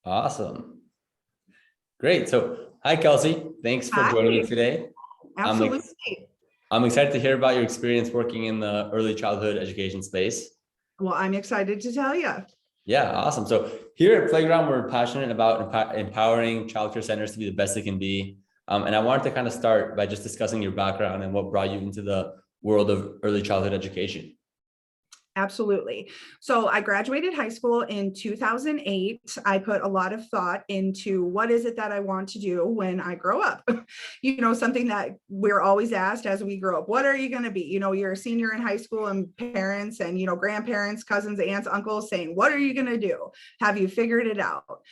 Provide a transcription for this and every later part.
Awesome. Great. So, hi, Kelsey. Thanks for joining me Hi, today. I'm, ex- absolutely. I'm excited to hear about your experience working in the early childhood education space. Well, I'm excited to tell you. Yeah, awesome. So, here at Playground, we're passionate about empowering childcare centers to be the best they can be. And I wanted to kind of start by just discussing your background and what brought you into the world of early childhood education. Absolutely. So I graduated high school in 2008. I put a lot of thought into what is it that I want to do when I grow up? Something that we're always asked as we grow up. What are you going to be? You're a senior in high school and parents and, grandparents, cousins, aunts, uncles saying, what are you going to do? Have you figured it out?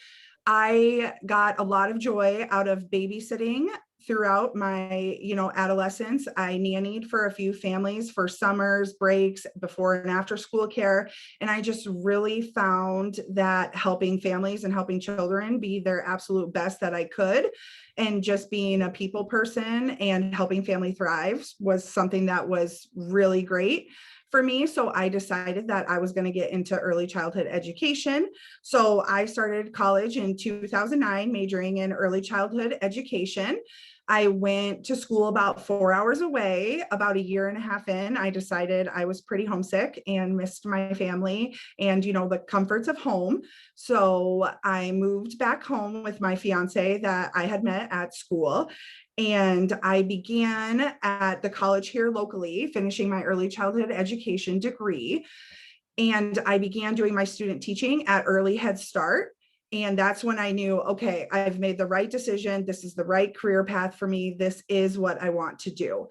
I got a lot of joy out of babysitting throughout my, adolescence. I nannied for a few families for summers, breaks, before and after school care. And I just really found that helping families and helping children be their absolute best that I could. And just being a people person and helping family thrive was something that was really great for me. So I decided that I was going to get into early childhood education. So I started college in 2009, majoring in early childhood education. I went to school about 4 hours away. About a year and a half in, I decided I was pretty homesick and missed my family and, the comforts of home. So I moved back home with my fiance that I had met at school. And I began at the college here locally, finishing my early childhood education degree. And I began doing my student teaching at Early Head Start. And that's when I knew, okay, I've made the right decision. This is the right career path for me. This is what I want to do.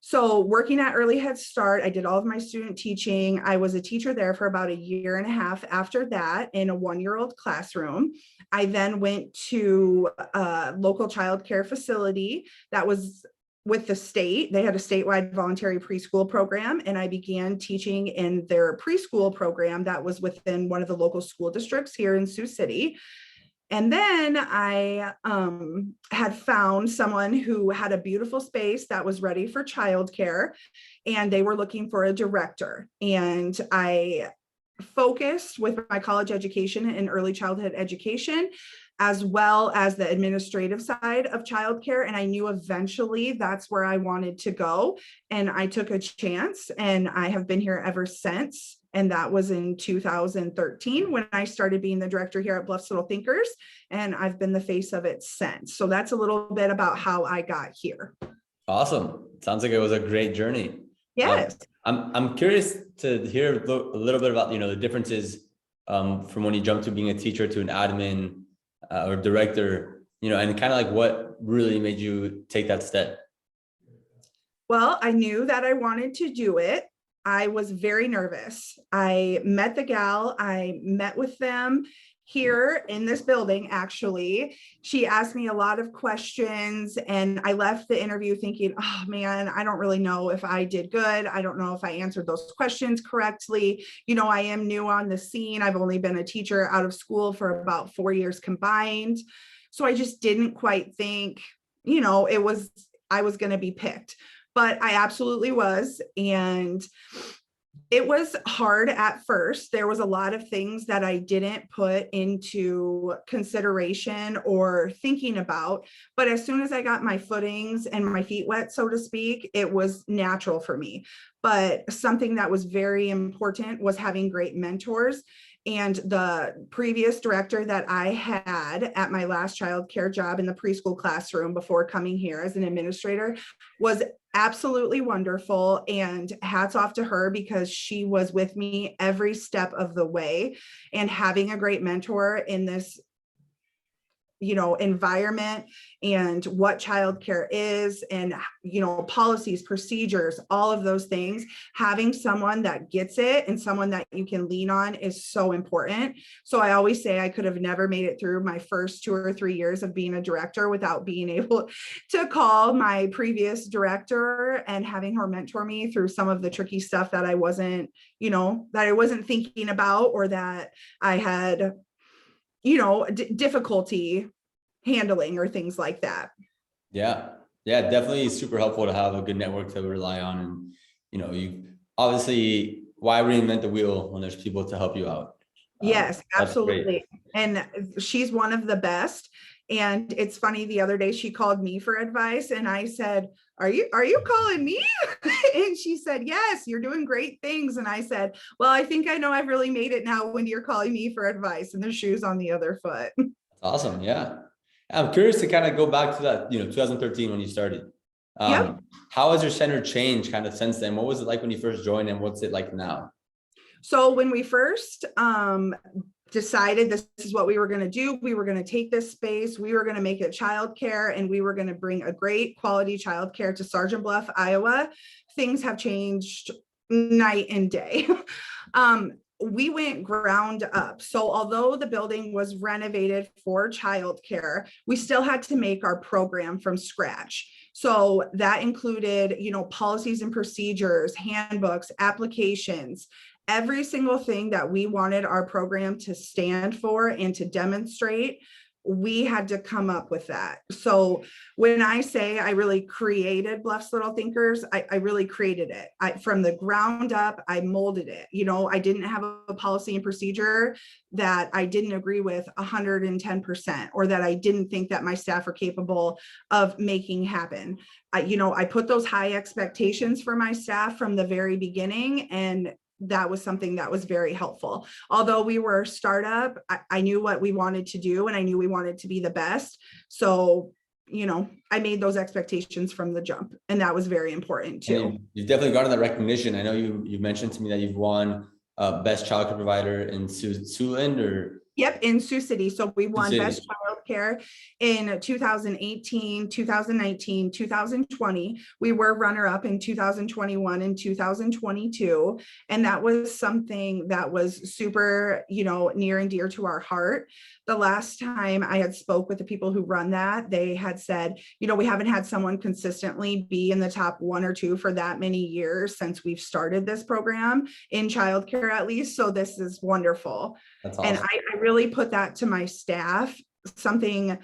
So working at Early Head Start, I did all of my student teaching. I was a teacher there for about a year and a half after that in a 1-year-old classroom. I then went to a local childcare facility that was with the state. They had a statewide voluntary preschool program, and I began teaching in their preschool program that was within one of the local school districts here in Sioux City. And then I had found someone who had a beautiful space that was ready for childcare, and they were looking for a director. And I focused with my college education in early childhood education, as well as the administrative side of childcare. And I knew eventually that's where I wanted to go. And I took a chance, and I have been here ever since. And that was in 2013 when I started being the director here at Bluffs Little Thinkers. And I've been the face of it since. So that's a little bit about how I got here. Awesome. Sounds like it was a great journey. Yes. I'm curious to hear a little bit about the differences from when you jumped to being a teacher to an admin or director, and kind of like what really made you take that step. Well, I knew that I wanted to do it. I was very nervous. I met the gal. I met with them here in this building, actually. She asked me a lot of questions, and I left the interview thinking, oh man, I don't really know if I did good. I don't know if I answered those questions correctly. I am new on the scene. I've only been a teacher out of school for about 4 years combined. So I just didn't quite think, I was going to be picked. But I absolutely was. And it was hard at first. There was a lot of things that I didn't put into consideration or thinking about. But as soon as I got my footings and my feet wet, so to speak, it was natural for me. But something that was very important was having great mentors. And the previous director that I had at my last childcare job in the preschool classroom before coming here as an administrator was absolutely wonderful, and hats off to her because she was with me every step of the way. And having a great mentor in this environment and what childcare is and, policies, procedures, all of those things, having someone that gets it and someone that you can lean on is so important. So I always say I could have never made it through my first 2 or 3 years of being a director without being able to call my previous director and having her mentor me through some of the tricky stuff that I wasn't thinking about, or that I had difficulty handling, or things like that. Yeah, definitely super helpful to have a good network to rely on. And you obviously, why reinvent the wheel when there's people to help you out? Yes, That's great. absolutely. And she's one of the best. And it's funny, the other day she called me for advice and I said, are you calling me? And she said, yes, you're doing great things. And I said, well, I think I know I've really made it now when you're calling me for advice, and the shoe's on the other foot. Awesome. Yeah. I'm curious to kind of go back to that, 2013 when you started. Yep. How has your center changed kind of since then? What was it like when you first joined and what's it like now? So when we first decided this is what we were going to do, we were going to take this space, we were going to make it childcare, and we were going to bring a great quality childcare to Sergeant Bluff, Iowa. Things have changed night and day. We went ground up. So although the building was renovated for childcare, we still had to make our program from scratch. So that included, policies and procedures, handbooks, applications, every single thing that we wanted our program to stand for and to demonstrate. We had to come up with that. So when I say I really created Bluff's Little Thinkers, I really created it. From the ground up, I molded it. I didn't have a policy and procedure that I didn't agree with 110%, or that I didn't think that my staff are capable of making happen. I put those high expectations for my staff from the very beginning, and that was something that was very helpful. Although we were a startup, I knew what we wanted to do, and I knew we wanted to be the best. So, I made those expectations from the jump, and that was very important too. And you've definitely gotten that recognition. I know you mentioned to me that you've won best childcare provider in Siouxland or Yep, in Sioux City. So we won City. Best Childcare in 2018, 2019, 2020. We were runner-up in 2021 and 2022. And that was something that was super, near and dear to our heart. The last time I had spoke with the people who run that, they had said, we haven't had someone consistently be in the top 1 or 2 for that many years since we've started this program in childcare, at least. So this is wonderful. That's awesome. And I really put that to my staff. Something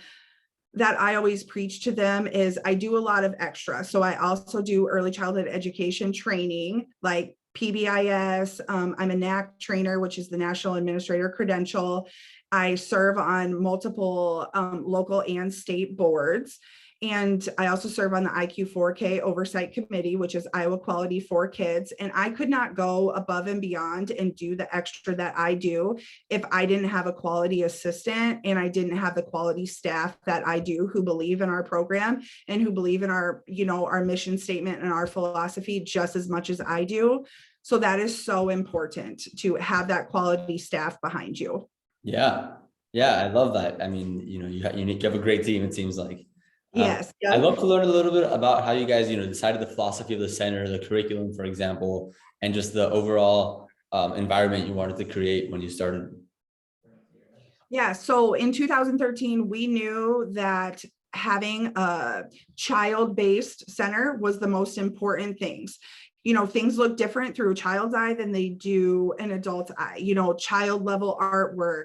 that I always preach to them is I do a lot of extra. So I also do early childhood education training, like PBIS. I'm a NAC trainer, which is the National Administrator Credential. I serve on multiple local and state boards. And I also serve on the IQ4K Oversight Committee, which is Iowa Quality for Kids. And I could not go above and beyond and do the extra that I do if I didn't have a quality assistant and I didn't have the quality staff that I do, who believe in our program and who believe in our, our mission statement and our philosophy just as much as I do. So that is so important, to have that quality staff behind you. Yeah. I love that. I mean, you have a great team, it seems like. Yes. Yep. I'd love to learn a little bit about how you guys, decided the philosophy of the center, the curriculum, for example, and just the overall environment you wanted to create when you started. Yeah. So in 2013, we knew that having a child-based center was the most important things. Things look different through a child's eye than they do an adult's eye, child level artwork,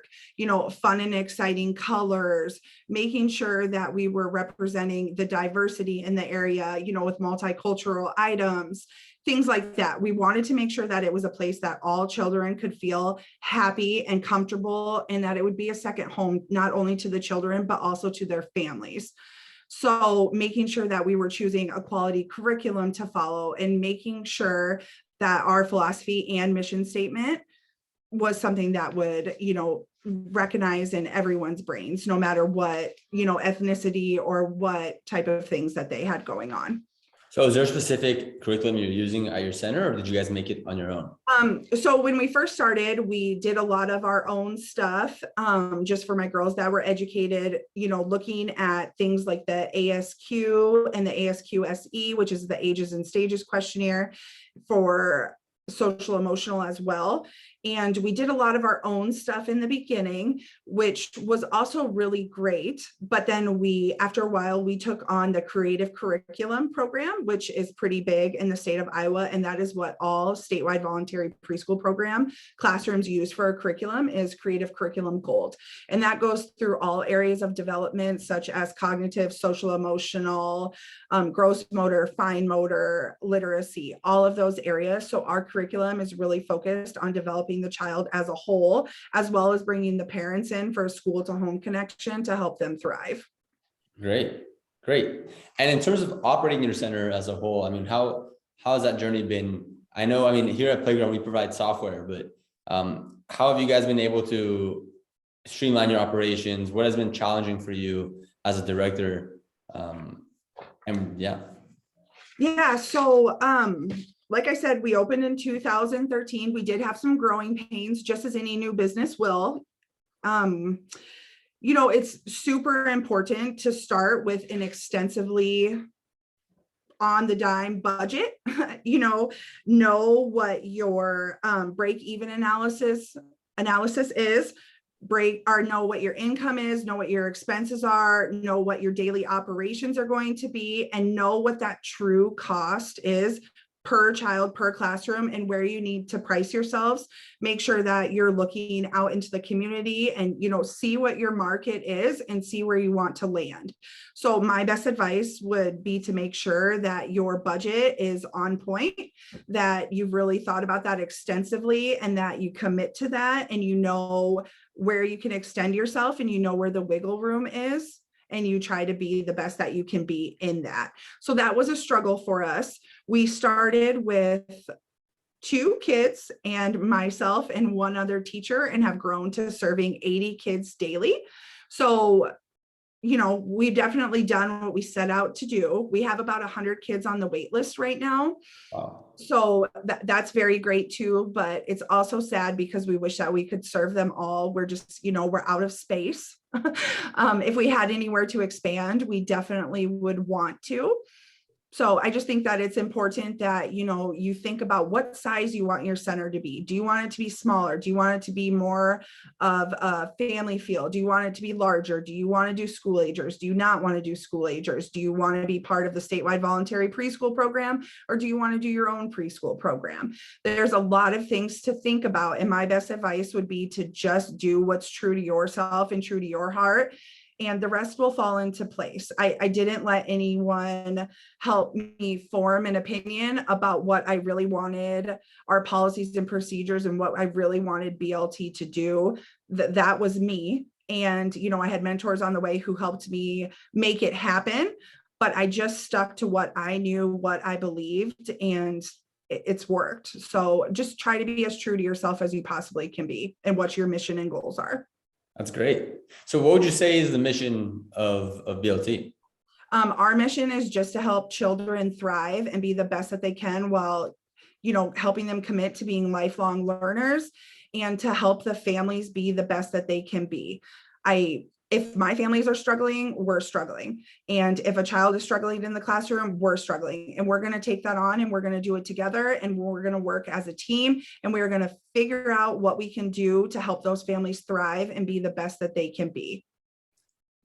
fun and exciting colors, making sure that we were representing the diversity in the area, with multicultural items, things like that. We wanted to make sure that it was a place that all children could feel happy and comfortable, and that it would be a second home, not only to the children, but also to their families. So making sure that we were choosing a quality curriculum to follow, and making sure that our philosophy and mission statement was something that would, recognize in everyone's brains, no matter what, ethnicity or what type of things that they had going on. So is there a specific curriculum you're using at your center, or did you guys make it on your own? So when we first started, we did a lot of our own stuff, just for my girls that were educated, looking at things like the ASQ and the ASQ-SE, which is the Ages and Stages questionnaire for social emotional as well. And we did a lot of our own stuff in the beginning, which was also really great. But then after a while, we took on the creative curriculum program, which is pretty big in the state of Iowa. And that is what all statewide voluntary preschool program classrooms use for a curriculum, is creative curriculum gold. And that goes through all areas of development, such as cognitive, social, emotional, gross motor, fine motor, literacy, all of those areas. So our curriculum is really focused on developing helping the child as a whole, as well as bringing the parents in for a school to home connection to help them thrive. Great, great. And in terms of operating your center as a whole, I mean, how has that journey been? I know, I mean, here at Playground, we provide software, but how have you guys been able to streamline your operations? What has been challenging for you as a director? And yeah. So like I said, we opened in 2013. We did have some growing pains, just as any new business will. It's super important to start with an extensively on the dime budget. Know what your break-even analysis is, know what your income is, know what your expenses are, know what your daily operations are going to be, and know what that true cost is per child, per classroom, and where you need to price yourselves. Make sure that you're looking out into the community and, see what your market is and see where you want to land. So my best advice would be to make sure that your budget is on point, that you've really thought about that extensively, and that you commit to that, and where you can extend yourself, and where the wiggle room is, and you try to be the best that you can be in that. So that was a struggle for us. We started with 2 kids and myself and one other teacher, and have grown to serving 80 kids daily. So, we've definitely done what we set out to do. We have about 100 kids on the wait list right now. Wow. So that's very great too, but it's also sad because we wish that we could serve them all. We're just, we're out of space. If we had anywhere to expand, we definitely would want to. So I just think that it's important that, you think about what size you want your center to be. Do you want it to be smaller? Do you want it to be more of a family feel? Do you want it to be larger? Do you want to do school agers? Do you not want to do school agers? Do you want to be part of the statewide voluntary preschool program, or do you want to do your own preschool program? There's a lot of things to think about. And my best advice would be to just do what's true to yourself and true to your heart, and the rest will fall into place. I didn't let anyone help me form an opinion about what I really wanted our policies and procedures and what I really wanted BLT to do. That was me. And, I had mentors on the way who helped me make it happen, but I just stuck to what I knew, what I believed, and it's worked. So just try to be as true to yourself as you possibly can be, and what your mission and goals are. That's great. So what would you say is the mission of BLT? Our mission is just to help children thrive and be the best that they can, while, helping them commit to being lifelong learners, and to help the families be the best that they can be. If my families are struggling, we're struggling. And if a child is struggling in the classroom, we're struggling. And we're going to take that on, and we're going to do it together, and we're going to work as a team, and we're going to figure out what we can do to help those families thrive and be the best that they can be.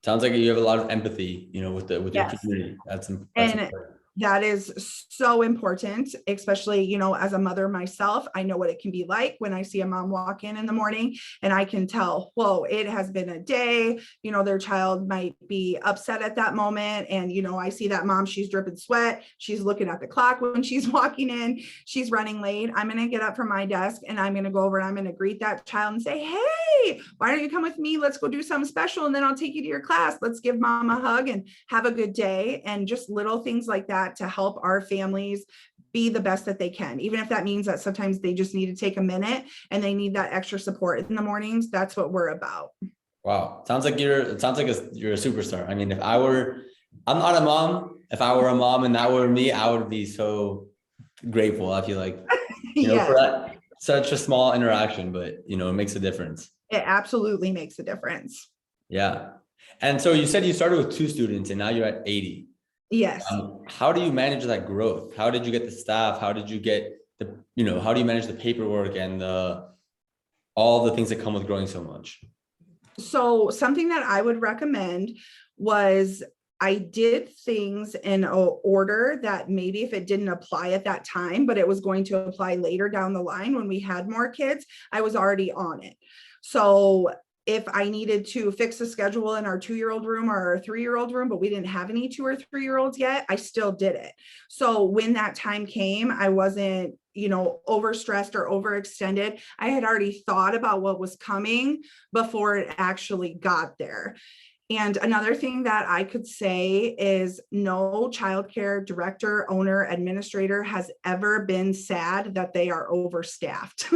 Sounds like you have a lot of empathy, with your community. That's important. That is so important, especially, as a mother myself. I know what it can be like when I see a mom walk in the morning, and I can tell, whoa, it has been a day. Their child might be upset at that moment. And, I see that mom, she's dripping sweat. She's looking at the clock when she's walking in. She's running late. I'm going to get up from my desk, and I'm going to go over and I'm going to greet that child and say, hey, why don't you come with me? Let's go do something special. And then I'll take you to your class. Let's give mom a hug and have a good day. And just little things like that to help our families be the best that they can, even if that means that sometimes they just need to take a minute and they need that extra support in the mornings. That's what we're about. Wow. Sounds like you're a superstar. I mean, I'm not a mom. If I were a mom and that were me, I would be so grateful. I feel like, Yes. for that, such a small interaction, but it makes a difference. It absolutely makes a difference. Yeah. And so you said you started with 2 students and now you're at 80. Yes. How do you manage that growth? How did you get the staff? How did you get how do you manage the paperwork and all the things that come with growing so much? So something that I would recommend was, I did things in an order that maybe if it didn't apply at that time, but it was going to apply later down the line when we had more kids, I was already on it. So if I needed to fix the schedule in our 2-year-old room or our 3-year-old room, but we didn't have any 2 or 3-year-olds yet, I still did it. So when that time came, I wasn't, overstressed or overextended. I had already thought about what was coming before it actually got there. And another thing that I could say is no childcare director, owner, administrator has ever been sad that they are overstaffed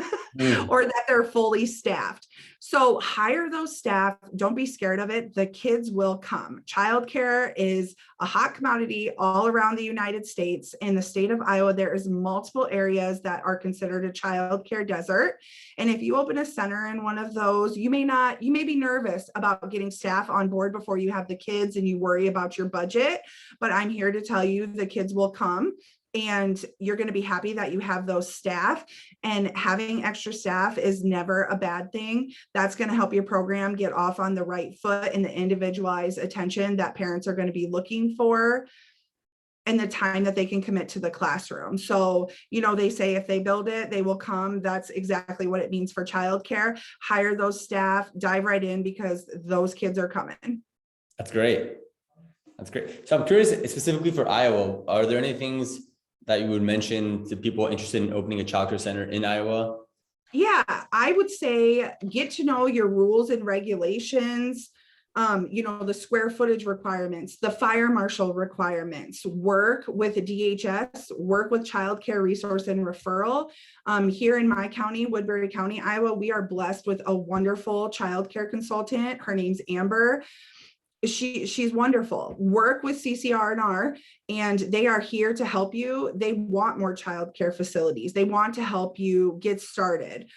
or that they're fully staffed. So hire those staff. Don't be scared of it. The kids will come. Childcare is a hot commodity all around the United States. In the state of Iowa, there is multiple areas that are considered a childcare desert. And if you open a center in one of those, you may be nervous about getting staff on board before you have the kids and you worry about your budget. But I'm here to tell you the kids will come. And you're going to be happy that you have those staff, and having extra staff is never a bad thing. That's going to help your program get off on the right foot and the individualized attention that parents are going to be looking for and the time that they can commit to the classroom. So, they say if they build it, they will come. That's exactly what it means for childcare. Hire those staff, dive right in because those kids are coming. That's great. That's great. So I'm curious, specifically for Iowa, are there any things that you would mention to people interested in opening a childcare center in Iowa? Yeah, I would say get to know your rules and regulations, the square footage requirements, the fire marshal requirements, work with the DHS, work with child care resource and referral. Here in my county, Woodbury County, Iowa, we are blessed with a wonderful child care consultant. Her name's Amber. She's wonderful. Work with CCR&R, and they are here to help you. They want more child care facilities. They want to help you get started.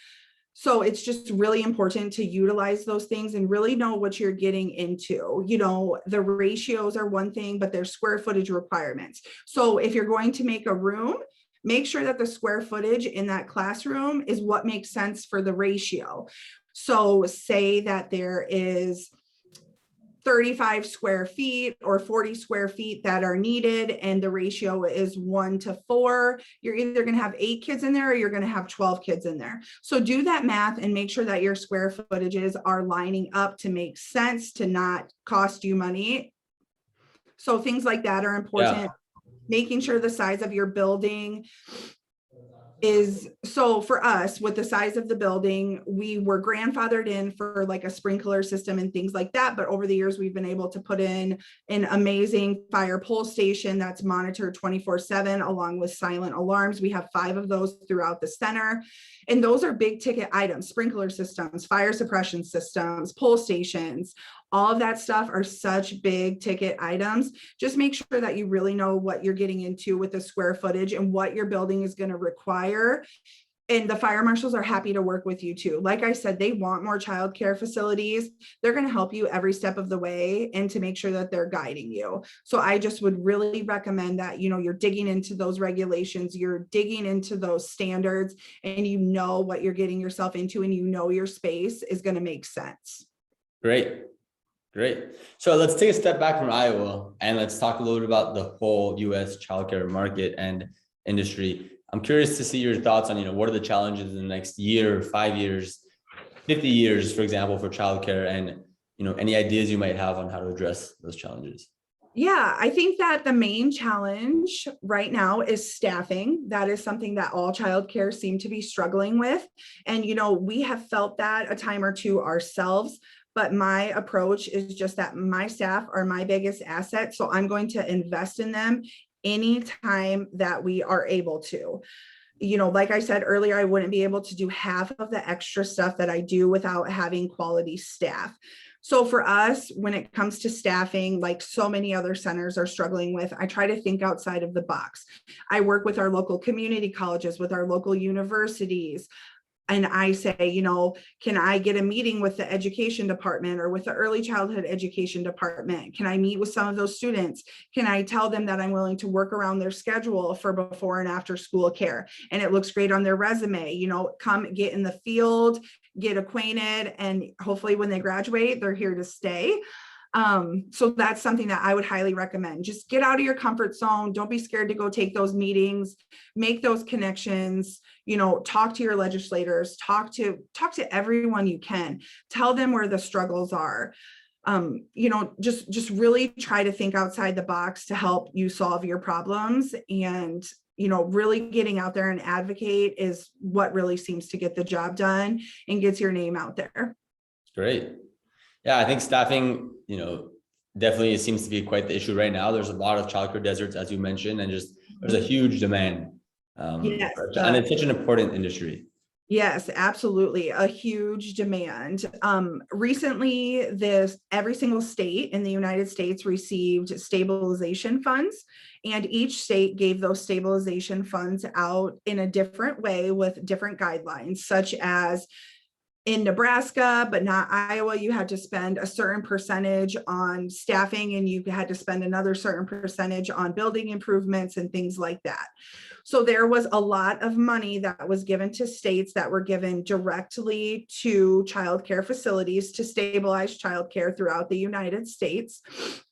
So it's just really important to utilize those things and really know what you're getting into. The ratios are one thing, but there's square footage requirements. So if you're going to make a room, make sure that the square footage in that classroom is what makes sense for the ratio. So say that there is 35 square feet or 40 square feet that are needed, and the ratio is 1:4. You're either going to have 8 kids in there or you're going to have 12 kids in there. So do that math and make sure that your square footages are lining up to make sense, to not cost you money. So things like that are important. Yeah. Making sure the size of your building is, so for us, with the size of the building, we were grandfathered in for like a sprinkler system and things like that. But over the years, we've been able to put in an amazing fire pole station that's monitored 24/7 along with silent alarms. We have 5 of those throughout the center. And those are big ticket items: sprinkler systems, fire suppression systems, pole stations. All of that stuff are such big ticket items. Just make sure that you really know what you're getting into with the square footage and what your building is going to require. And the fire marshals are happy to work with you too. Like I said, they want more childcare facilities. They're going to help you every step of the way and to make sure that they're guiding you. So I just would really recommend that, you're digging into those regulations, you're digging into those standards, and you know what you're getting yourself into, and your space is going to make sense. Great. So let's take a step back from Iowa and let's talk a little bit about the whole U.S. childcare market and industry. I'm curious to see your thoughts on, what are the challenges in the next year, 5 years, 50 years, for example, for childcare, and, any ideas you might have on how to address those challenges. Yeah, I think that the main challenge right now is staffing. That is something that all childcare seem to be struggling with. And, we have felt that a time or two ourselves. But my approach is just that my staff are my biggest asset. So I'm going to invest in them anytime that we are able to. Like I said earlier, I wouldn't be able to do half of the extra stuff that I do without having quality staff. So for us, when it comes to staffing, like so many other centers are struggling with, I try to think outside of the box. I work with our local community colleges, with our local universities. And I say, can I get a meeting with the education department or with the early childhood education department? Can I meet with some of those students? Can I tell them that I'm willing to work around their schedule for before and after school care? And it looks great on their resume, come get in the field, get acquainted, and hopefully when they graduate, they're here to stay. So that's something that I would highly recommend. Just get out of your comfort zone. Don't be scared to go take those meetings, make those connections, talk to your legislators, talk to everyone you can, tell them where the struggles are. Just really try to think outside the box to help you solve your problems. And really getting out there and advocate is what really seems to get the job done and gets your name out there. Great. Yeah, I think staffing, definitely seems to be quite the issue right now. There's a lot of childcare deserts, as you mentioned, and just there's a huge demand. Yes, and it's such an important industry. Yes, absolutely. A huge demand. Recently, every single state in the United States received stabilization funds, and each state gave those stabilization funds out in a different way with different guidelines, such as in Nebraska, but not Iowa, you had to spend a certain percentage on staffing and you had to spend another certain percentage on building improvements and things like that. So there was a lot of money that was given to states that were given directly to childcare facilities to stabilize childcare throughout the United States.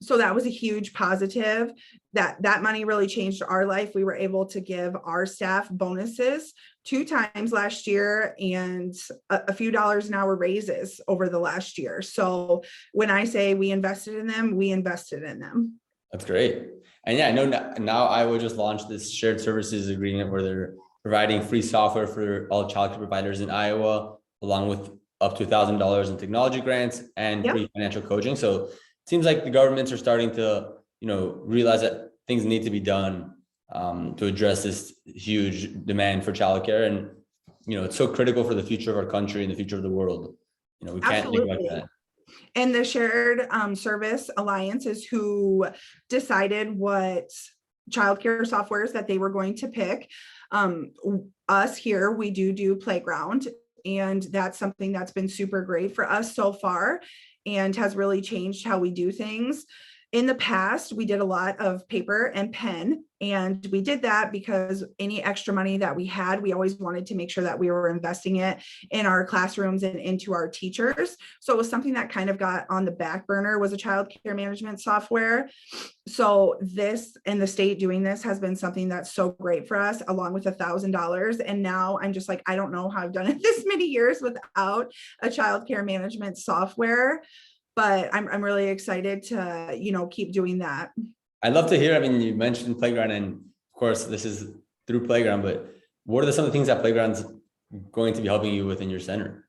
So that was a huge positive. That money really changed our life. We were able to give our staff bonuses 2 times last year and a few dollars an hour raises over the last year. So when I say we invested in them, we invested in them. That's great. And yeah, I know now Iowa just launched this shared services agreement where they're providing free software for all childcare providers in Iowa, along with up to $1,000 in technology grants and free financial coaching. So it seems like the governments are starting to, realize that things need to be done to address this huge demand for childcare. And, it's so critical for the future of our country and the future of the world. We can't think about that. And the Shared Service Alliance is who decided what childcare softwares that they were going to pick. Us here, we do Playground, and that's something that's been super great for us so far and has really changed how we do things. In the past, we did a lot of paper and pen, and we did that because any extra money that we had, we always wanted to make sure that we were investing it in our classrooms and into our teachers. So it was something that kind of got on the back burner, was a child care management software. So this, and the state doing this, has been something that's so great for us, along with $1,000. And now I'm just like, I don't know how I've done it this many years without a child care management software. But I'm really excited to, keep doing that. I'd love to hear, you mentioned Playground, and of course this is through Playground, but what are some of the things that Playground's going to be helping you with in your center?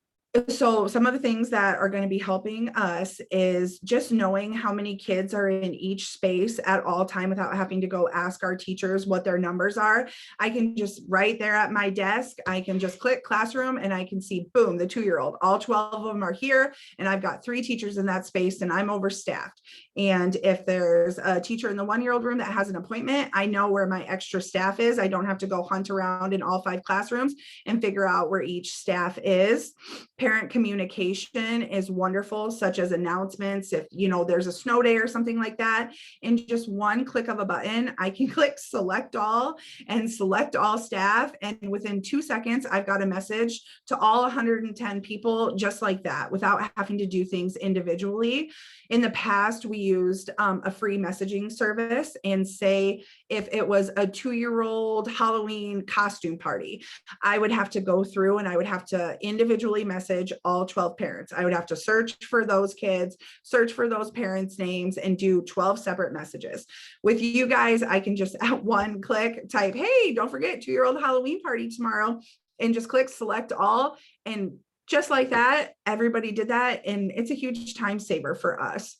So some of the things that are going to be helping us is just knowing how many kids are in each space at all time without having to go ask our teachers what their numbers are. I can just right there at my desk, I can just click classroom and I can see, boom, the 2-year-old, all 12 of them are here. And I've got 3 teachers in that space and I'm overstaffed. And if there's a teacher in the 1-year-old room that has an appointment, I know where my extra staff is. I don't have to go hunt around in all 5 classrooms and figure out where each staff is. Parent communication is wonderful, such as announcements. If there's a snow day or something like that, in just one click of a button, I can click select all and select all staff. And within 2 seconds, I've got a message to all 110 people just like that, without having to do things individually. In the past, we used a free messaging service, and say if it was a 2-year-old Halloween costume party, I would have to go through and I would have to individually message all 12 parents. I would have to search for those kids, search for those parents' names, and do 12 separate messages. With you guys, I can just at one click type, hey, don't forget 2-year-old Halloween party tomorrow, and just click select all. And just like that, everybody did that. And it's a huge time saver for us.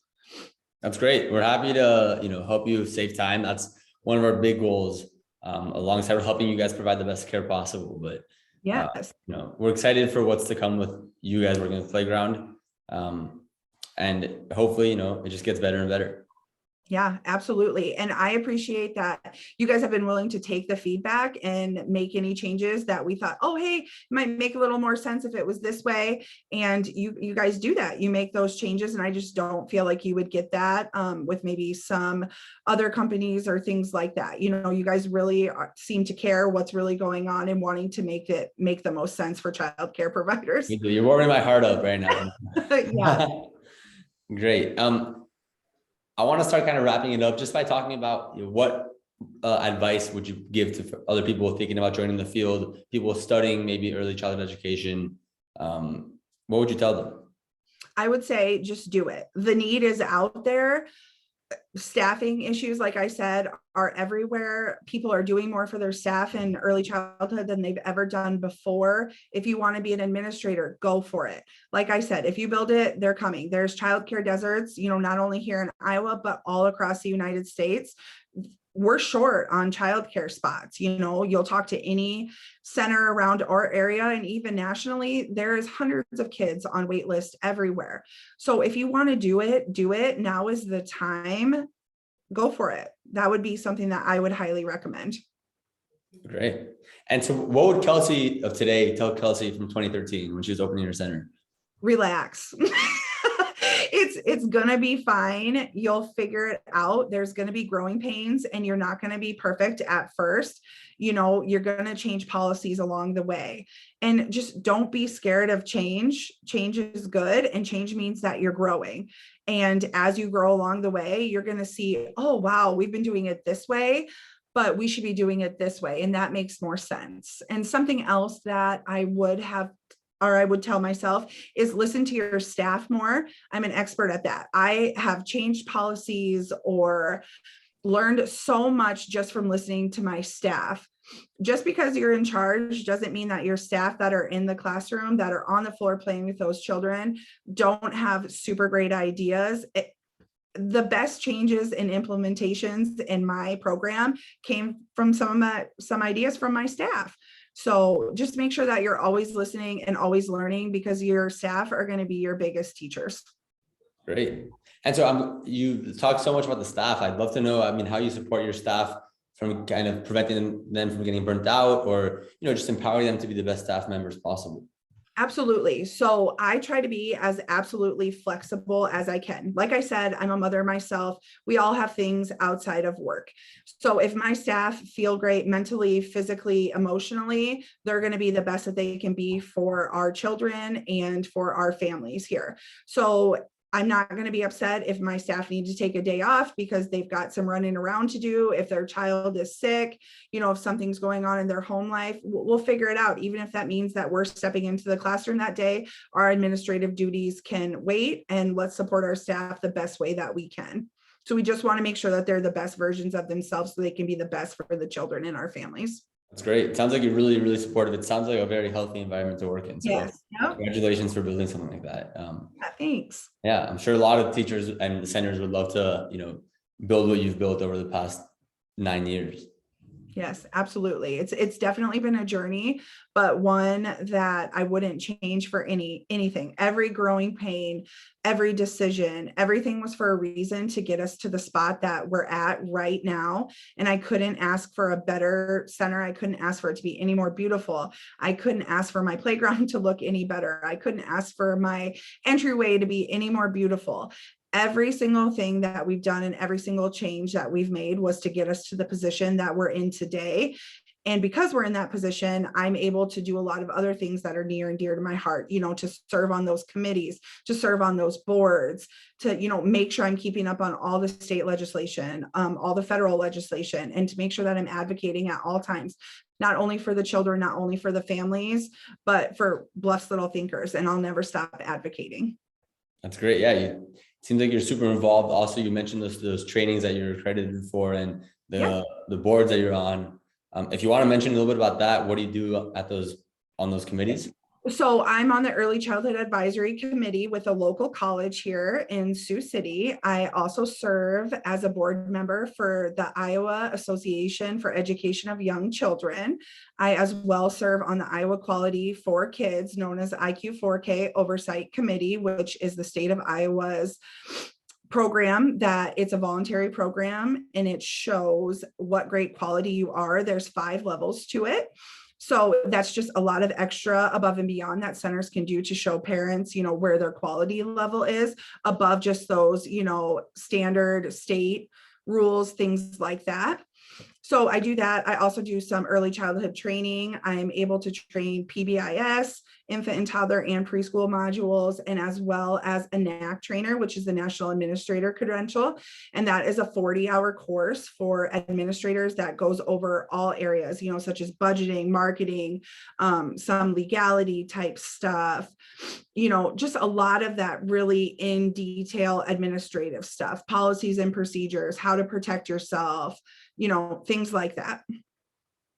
That's great. We're happy to, help you save time. That's one of our big goals, alongside helping you guys provide the best care possible. But yes, we're excited for what's to come with you guys working with Playground. And hopefully, it just gets better and better. Yeah, absolutely. And I appreciate that you guys have been willing to take the feedback and make any changes that we thought, oh, hey, it might make a little more sense if it was this way. And you guys do that. You make those changes. And I just don't feel like you would get that with maybe some other companies or things like that. You guys really seem to care what's really going on and wanting to make the most sense for childcare providers. You're warming my heart up right now. Yeah. Great. I want to start kind of wrapping it up just by talking about what advice would you give to other people thinking about joining the field, people studying maybe early childhood education? What would you tell them? I would say just do it. The need is out there. Staffing issues, like I said, are everywhere. People are doing more for their staff in early childhood than they've ever done before. If you want to be an administrator, go for it. Like I said, if you build it, they're coming. There's childcare deserts, not only here in Iowa, but all across the United States. We're short on childcare spots. You'll talk to any center around our area, and even nationally, there's hundreds of kids on wait list everywhere. So if you want to do it. Now is the time. Go for it. That would be something that I would highly recommend. Great. And so what would Kelsey of today tell Kelsey from 2013 when she was opening her center? Relax. It's gonna be fine. You'll figure it out. There's gonna be growing pains, and you're not gonna be perfect at first. You're gonna change policies along the way, and just don't be scared of change. Change is good, and change means that you're growing. And as you grow along the way, you're gonna see, oh wow, we've been doing it this way, but we should be doing it this way, and that makes more sense. And something else that I would tell myself is listen to your staff more. I'm an expert at that. I have changed policies or learned so much just from listening to my staff. Just because you're in charge doesn't mean that your staff that are in the classroom, that are on the floor playing with those children, don't have super great ideas. The best changes and implementations in my program came from some ideas from my staff. So just make sure that you're always listening and always learning, because your staff are going to be your biggest teachers. Great. And so you talked so much about the staff. I'd love to know, how you support your staff from kind of preventing them from getting burnt out, or, just empowering them to be the best staff members possible. Absolutely. So I try to be as absolutely flexible as I can. Like I said, I'm a mother myself. We all have things outside of work. So if my staff feel great mentally, physically, emotionally, they're going to be the best that they can be for our children and for our families here. So I'm not going to be upset if my staff need to take a day off because they've got some running around to do. If their child is sick, if something's going on in their home life, we'll figure it out. Even if that means that we're stepping into the classroom that day, our administrative duties can wait, and let's support our staff the best way that we can. So we just want to make sure that they're the best versions of themselves so they can be the best for the children and our families. That's great. It sounds like you're really, really supportive. It sounds like a very healthy environment to work in. So yes. Yep. Congratulations for building something like that. Thanks. Yeah, I'm sure a lot of teachers and centers would love to, build what you've built over the past 9 years. Yes, absolutely. It's definitely been a journey, but one that I wouldn't change for anything. Every growing pain, every decision, everything was for a reason to get us to the spot that we're at right now. And I couldn't ask for a better center. I couldn't ask for it to be any more beautiful. I couldn't ask for my playground to look any better. I couldn't ask for my entryway to be any more beautiful. Every single thing that we've done and every single change that we've made was to get us to the position that we're in today. And because we're in that position, I'm able to do a lot of other things that are near and dear to my heart, to serve on those committees, to serve on those boards, to, make sure I'm keeping up on all the state legislation, all the federal legislation, and to make sure that I'm advocating at all times, not only for the children, not only for the families, but for blessed little thinkers. And I'll never stop advocating. That's great. Yeah. It seems like you're super involved. Also, you mentioned those trainings that you're accredited for and the boards that you're on. If you want to mention a little bit about that, what do you do on those committees? So I'm on the Early Childhood Advisory Committee with a local college here in Sioux City. I also serve as a board member for the Iowa Association for Education of Young Children. I as well serve on the Iowa Quality for Kids, known as IQ4K Oversight Committee, which is the state of Iowa's program that it's a voluntary program, and it shows what great quality you are. There's 5 levels to it. So that's just a lot of extra above and beyond that centers can do to show parents, where their quality level is above just those, standard state rules, things like that. So I do that. I also do some early childhood training. I'm able to train PBIS infant and toddler and preschool modules, and as well as a NAC trainer, which is the National Administrator Credential. And that is a 40-hour course for administrators that goes over all areas, such as budgeting, marketing, some legality type stuff, just a lot of that really in detail administrative stuff, policies and procedures, how to protect yourself, things like that.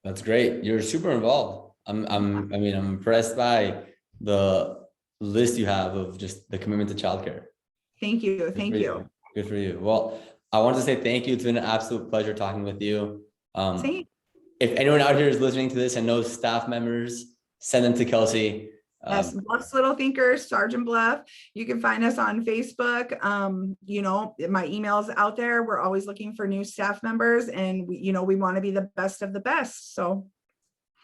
That's great. You're super involved. I'm impressed by the list you have of just the commitment to childcare. Thank you. Thank you. Good for you. Well, I want to say thank you. It's been an absolute pleasure talking with you. If anyone out here is listening to this and knows staff members, send them to Kelsey. Yes, Bluff's Little Thinkers, Sergeant Bluff. You can find us on Facebook. My email's out there. We're always looking for new staff members, and we want to be the best of the best. So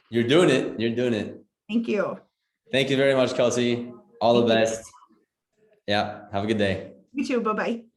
you're doing it. You're doing it. Thank you. Thank you very much, Kelsey. All the best. Yeah. Have a good day. You too. Bye-bye.